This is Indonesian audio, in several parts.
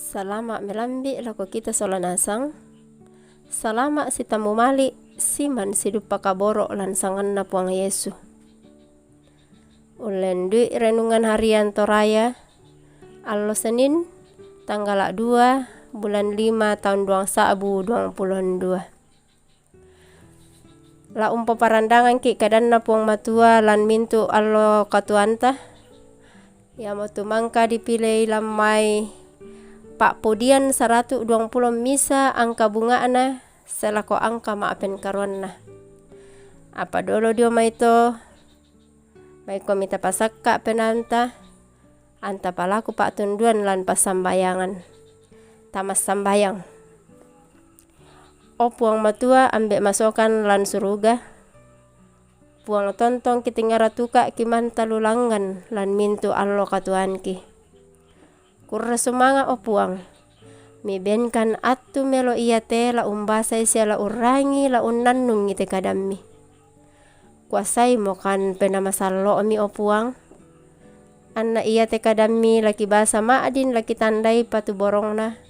Salama melambi lako kita solanasang. Salama si tamu mali siman sidup pakaboro lansangan na puang Yesu. Ulen dui renungan harian Toraya Allo Senin tanggal 2 bulan 5 tahun 2022. La umpo parandangan ki kadanna puang matua lan mintu allo katuanta. Ya motu mangka dipilih lamai Pak Pudian 120 misa angka bungaana selako angka maapen karuanna. Apa dolo dio maito mai komita pasakka penanta anta palaku Pak tunduan lan pasambayangan tamas sambayang. O puang matua ambek masokan lan suruga. Puang tontong kitingara tuka kimanta lulangan lan mintu allo katuanki. Kurra sumanga o puang. Mibenkan atu melo iya te la umbasai sia la urangi la unnannung ite kadammi. Kuasai mo kan penamasalo mi o puang. Anna iya te kadammi laki basa maadin laki tandai patu borongna.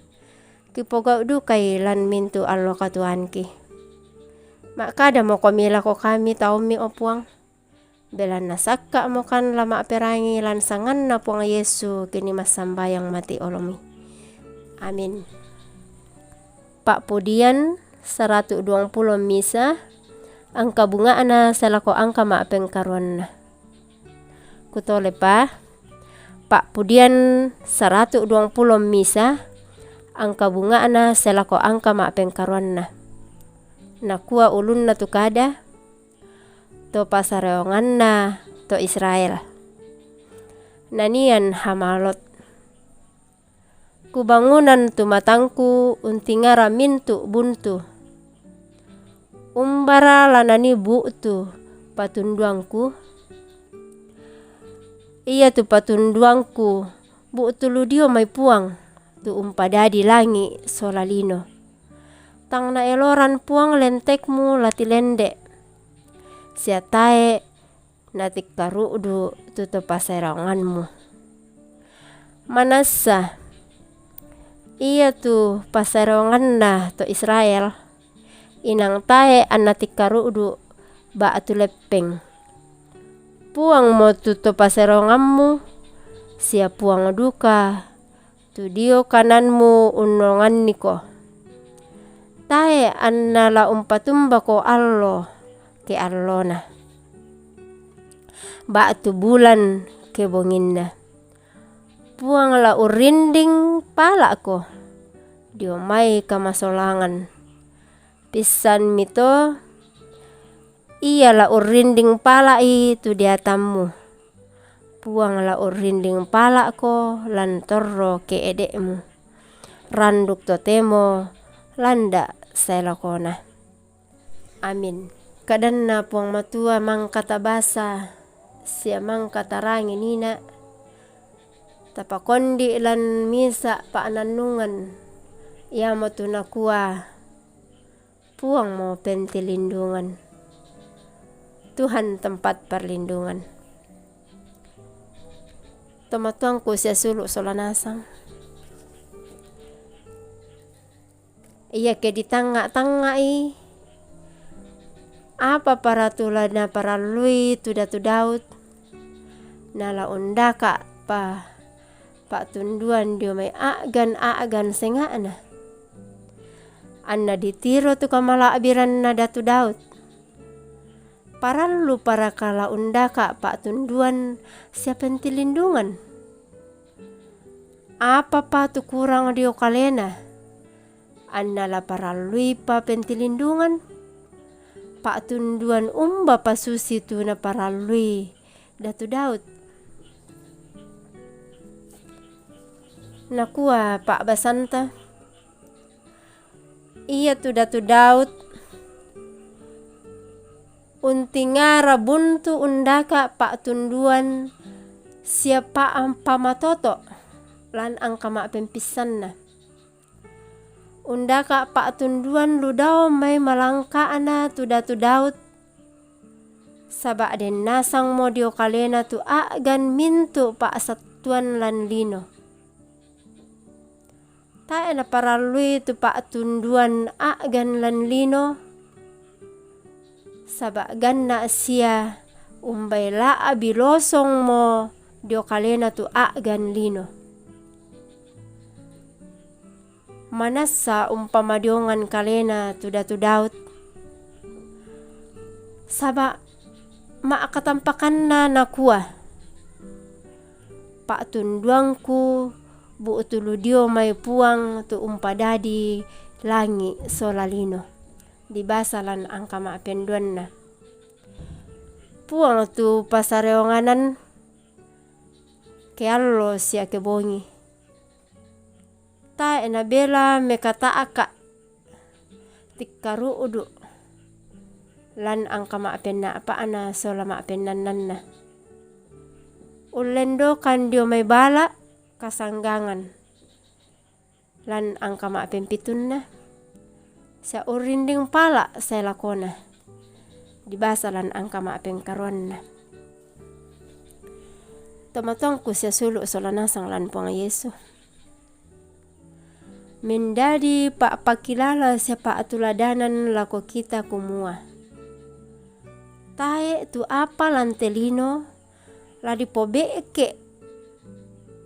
Kipogau dukai lan mintu allo katuanki. Makada mo komila ko kami taumi o puang. Belan nasakka mo kan lama perangi lan sangan na puang Yesu kini masambayang mati olomi. Amin. Pak Pudian 120 misa angka bungaana selako angka maapeng karuanna. Kutole pa Pak Pudian 120 misa angka bungaana selako angka maapeng karuanna. Nakua ulunna tukada to pasareonganna to Israel. Nanian hamalot. Kubangunan tu matangku untingara mintu buntu. Umbara lanani bu'tu patunduangku. Iya tu patunduangku bu'tu ludio mai puang tu umpadadi langi solalino. Tang na eloran puang lentekmu lati lende. Siatae natik karudu tuto paseranganmu. Manasa iya tu paseranganna to Israel. Inang tae anatik karudu baatu lepeng. Puang mo tuto paseranganmu. Sia puang duka tu dio kananmu unongan niko. Tae anna la umpatumba ko allo ke allona. Batu bulan ke bonginna. Puang la urinding pala ko. Dio mai kamasolangan. Pisan mito. Iya la urinding pala itu diatammu. Puang la urinding pala ko lan torro ke edekmu. Randuk totemo landa selakona. Amin. Kadanna puang matua mangkata basa sia mangkata rangi nina tapakondi lan misa paanannungan ia motu nakua puang mo pentilindungan Tuhan tempat perlindungan. Tomatuangku sia suluk solanasang. Iya ke di tangga-tanggai apa para tulana para lui tuda tu Daud nala undaka pa tunduan dio mai agan sengana anna ditiro tu kamala abiran na datu Daud parallu para kala undaka pa tunduan siapa tilindungan apa pa tu kurang dio kalena anna la parallui pa pentilindungan Pak tunduan umba pasusi tu na paralui datu Daud. Nakua Pak Basanta. Iya tu datu Daud. Untingara buntu undaka Pak tunduan siapa ampamatoto lan angka mak pempisanna. Undaka Pak tunduan ludao mai malangka ana tu datu Daud. Sabak den nasang mo dio kalena tu agan mintu Pak satuan lan lino. tae na paralui tu paatunduan agan lan lino, sabak ganna sia umbay laa bilosong mo dio kalena tu agan lino. Manasa umpamadiongan kalena tu datu daud, sabak maakatampakan na nakua paatunduangku buutuludio may puang tu umpadadi langi solalino. Di basalan ang kamaapenduan na puang tu pasareonganan keallo sia kebongi. Ta ena bela mekataaka tikkaruudu lan ang kamaapenna apaana sola maapennan na. Ulendo kan dio may bala kasanggangan lan ang kamaapempitun na sa urinding pala sa lakona. Dibasalan ang kamaapengkaruan na. Tomatong ko siya sulo solanasang lan po nga Yesu. Mendadi paapakilala siya paatuladanan lako kita kumua. Tae tu apa lantelino ladi pobeke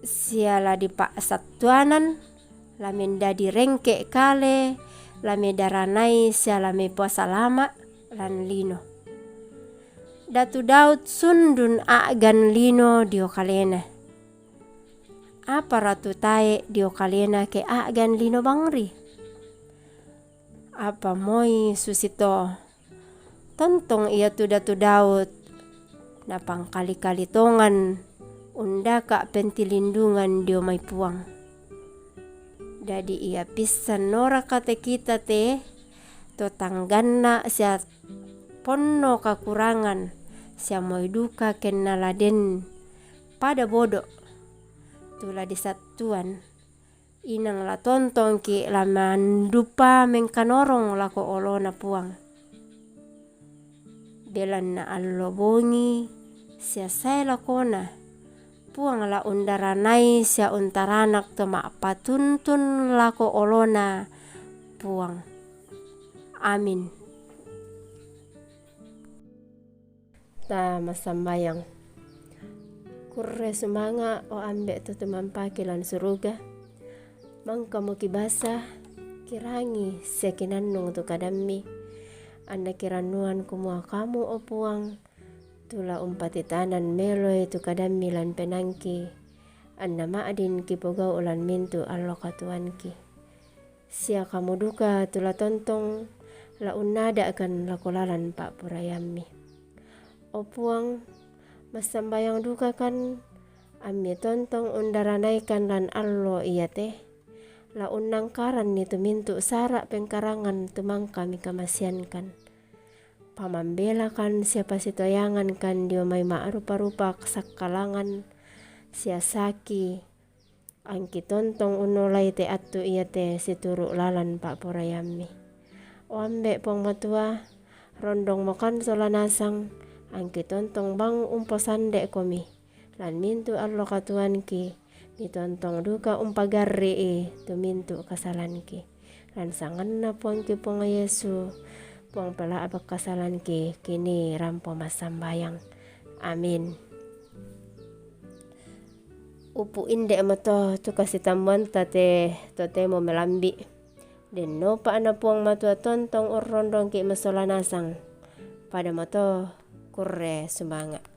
sia ladi paasatuanan la mendadi rengke kale la medaranai sia la me puasa lama lan lino. Datu Daud sundun agan lino dio kalena. Apa ratu tae dio kalena ke agan lino bangri. Apa moi susito tontong ia tu Datu Daud na pangkali-kalitongan unda ka pentilindungan dio may puang. Dadi ia pisan nora kate kita te to tangganna sia ponno kakurangan sia moy duka kennaladen pada bodo tula disatuan inang la tontong ki la mandupa mengkanorong lako olona puang. Belan na allo bongi sia saya lakona puang la undaranai sia untaranak to maapatuntun lako olona puang. Amin. Ta masambayang kurre sumanga o ambe to tumampakilan suruga mangka mo kibasa kirangi sia kinanong to kadammi anda kiranuan kumua kamu o puang tula umpatitanan meloy tu kadammi lan penangki anda maadin kipogau ulan mintu allo katuanki sia kamu duka tula tontong la unada akan lakolalan pak purayammi o puang masambayang duka kan ammi tontong undaranaikan lan allo iya teh la unangkaran ni tumintu sara pengkarangan tumangka mi kamasiankan pamambela kan siapa sitoyangan kan dio may maarupa-rupa sakkalangan sia saki angki tontong unolay te attu iya te situru lalan pak porayammi o ambe pong matua rondong mokan solanasang angki tontong bang umposande komi lan mintu allo katuanki mitontong duka umpagarri tumintu kasalanki lan sanganna puangki ponga Yesu puang pala abak kasalanki kini rampo masambayang. Amin. Upu inde mato tu kasih tambuan tate tote mo melambi den no pa ana puang matua tontong urrondong ki masolanasang pada mato kurre sumanga.